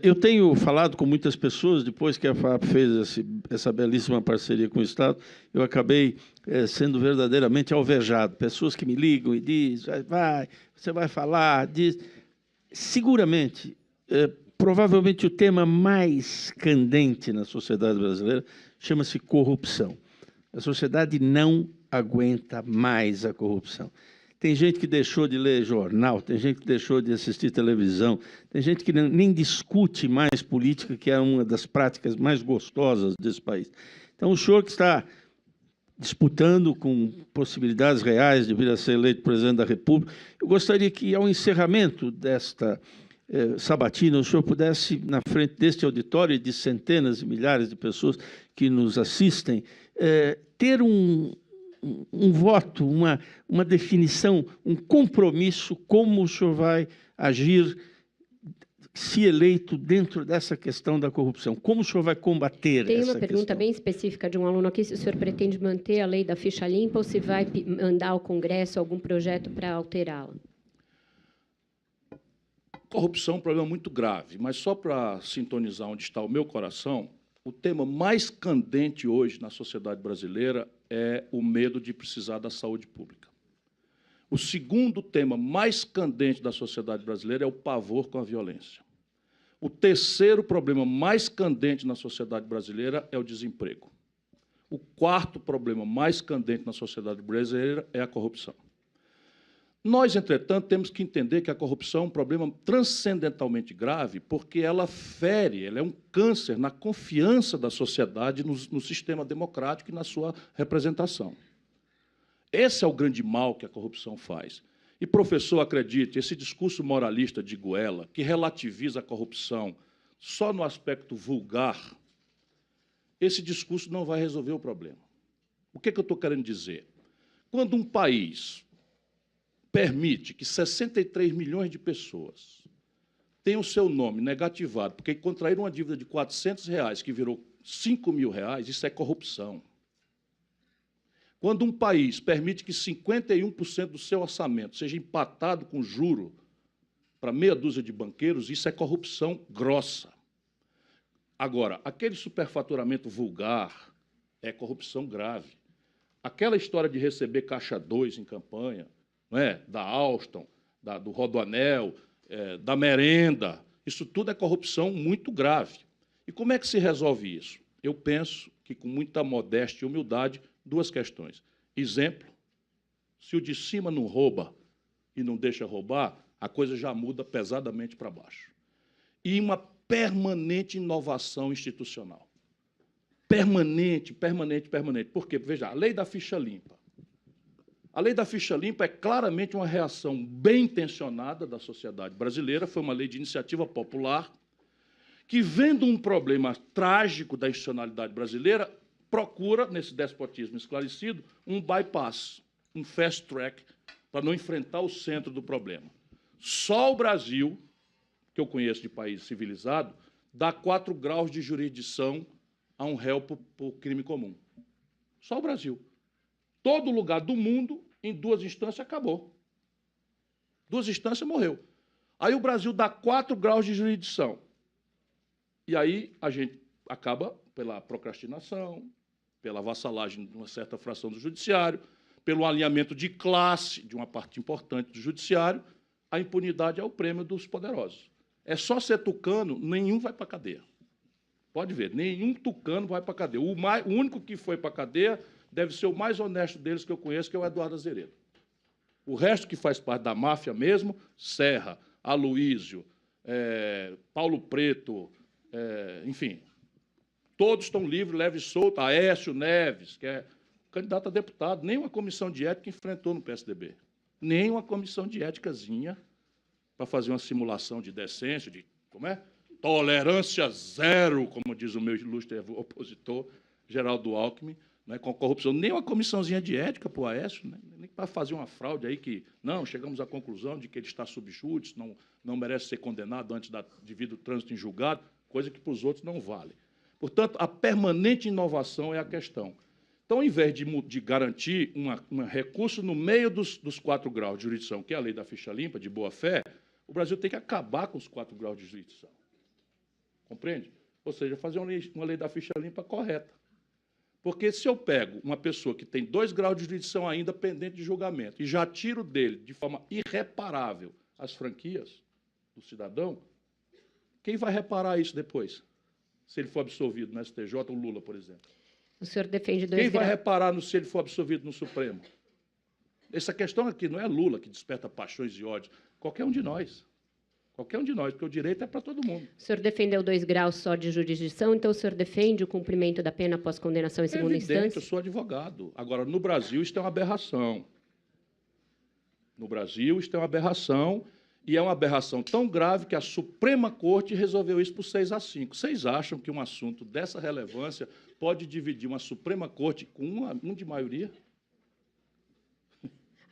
Eu tenho falado com muitas pessoas, depois que a FAAP fez essa belíssima parceria com o Estado, eu acabei sendo verdadeiramente alvejado. Pessoas que me ligam e dizem, você vai falar, diz. Seguramente, provavelmente o tema mais candente na sociedade brasileira chama-se corrupção. A sociedade não aguenta mais a corrupção. Tem gente que deixou de ler jornal, tem gente que deixou de assistir televisão, tem gente que nem discute mais política, que é uma das práticas mais gostosas desse país. Então, o senhor que está disputando com possibilidades reais de vir a ser eleito presidente da República, eu gostaria que, ao encerramento desta sabatina, o senhor pudesse, na frente deste auditório de centenas e milhares de pessoas que nos assistem, ter um voto, uma definição, um compromisso, como o senhor vai agir, se eleito, dentro dessa questão da corrupção. Como o senhor vai combater essa questão? Tem uma pergunta bem específica de um aluno aqui, se o senhor pretende manter a lei da ficha limpa ou se vai mandar ao Congresso algum projeto para alterá-la. Corrupção é um problema muito grave, mas só para sintonizar onde está o meu coração, o tema mais candente hoje na sociedade brasileira é o medo de precisar da saúde pública. O segundo tema mais candente da sociedade brasileira é o pavor com a violência. O terceiro problema mais candente na sociedade brasileira é o desemprego. O quarto problema mais candente na sociedade brasileira é a corrupção. Nós, entretanto, temos que entender que a corrupção é um problema transcendentalmente grave, porque ela fere, ela é um câncer na confiança da sociedade no sistema democrático e na sua representação. Esse é o grande mal que a corrupção faz. E, professor, acredite, esse discurso moralista de Goela, que relativiza a corrupção só no aspecto vulgar, esse discurso não vai resolver o problema. O que eu estou querendo dizer? Quando um país permite que 63 milhões de pessoas tenham o seu nome negativado, porque contraíram uma dívida de R$400, que virou R$5.000, isso é corrupção. Quando um país permite que 51% do seu orçamento seja empatado com juro para meia dúzia de banqueiros, isso é corrupção grossa. Agora, aquele superfaturamento vulgar é corrupção grave. Aquela história de receber caixa 2 em campanha, não é? Da Alstom, do Rodoanel, da merenda, isso tudo é corrupção muito grave. E como é que se resolve isso? Eu penso que, com muita modéstia e humildade, duas questões. Exemplo, se o de cima não rouba e não deixa roubar, a coisa já muda pesadamente para baixo. E uma permanente inovação institucional. Permanente, permanente, permanente. Por quê? Veja, a lei da ficha limpa. A lei da ficha limpa é claramente uma reação bem intencionada da sociedade brasileira, foi uma lei de iniciativa popular, que, vendo um problema trágico da institucionalidade brasileira, procura, nesse despotismo esclarecido, um bypass, um fast track, para não enfrentar o centro do problema. Só o Brasil, que eu conheço de país civilizado, dá 4 graus de jurisdição a um réu por crime comum. Só o Brasil. Todo lugar do mundo, em 2 instâncias, acabou. 2 instâncias, morreu. Aí o Brasil dá 4 graus de jurisdição. E aí a gente acaba pela procrastinação, pela vassalagem de uma certa fração do judiciário, pelo alinhamento de classe de uma parte importante do judiciário, a impunidade é o prêmio dos poderosos. É só ser tucano, nenhum vai para a cadeia. Pode ver, nenhum tucano vai para a cadeia. O único que foi para a cadeia deve ser o mais honesto deles que eu conheço, que é o Eduardo Azeredo. O resto que faz parte da máfia mesmo, Serra, Aloísio, Paulo Preto, enfim, todos estão livres, leve e solto. Aécio Neves, que é candidato a deputado, nem uma comissão de ética enfrentou no PSDB. Nem uma comissão de éticazinha para fazer uma simulação de decência, de tolerância zero, como diz o meu ilustre opositor, Geraldo Alckmin, né, com corrupção. Nem uma comissãozinha de ética para o Aécio, né, nem para fazer uma fraude aí que, não, chegamos à conclusão de que ele está sob júdice, não merece ser condenado antes da devido trânsito em julgado, coisa que para os outros não vale. Portanto, a permanente inovação é a questão. Então, ao invés de garantir um recurso no meio dos 4 graus de jurisdição, que é a lei da ficha limpa, de boa-fé, o Brasil tem que acabar com os 4 graus de jurisdição. Compreende? Ou seja, fazer uma lei da ficha limpa correta. Porque se eu pego uma pessoa que tem 2 graus de jurisdição ainda pendente de julgamento e já tiro dele de forma irreparável as franquias do cidadão, quem vai reparar isso depois? Se ele for absolvido no STJ, o Lula, por exemplo. O senhor defende 2 Quem vai graus. reparar se ele for absolvido no Supremo? Essa questão aqui não é Lula que desperta paixões e ódio. Qualquer um de nós. Qualquer um de nós, porque o direito é para todo mundo. O senhor defendeu 2 graus só de jurisdição, então o senhor defende o cumprimento da pena após condenação em segunda instância? Eu sou advogado. Agora, no Brasil, isso é uma aberração. No Brasil, isso é uma aberração, e é uma aberração tão grave que a Suprema Corte resolveu isso por 6-5. Vocês acham que um assunto dessa relevância pode dividir uma Suprema Corte com um de maioria?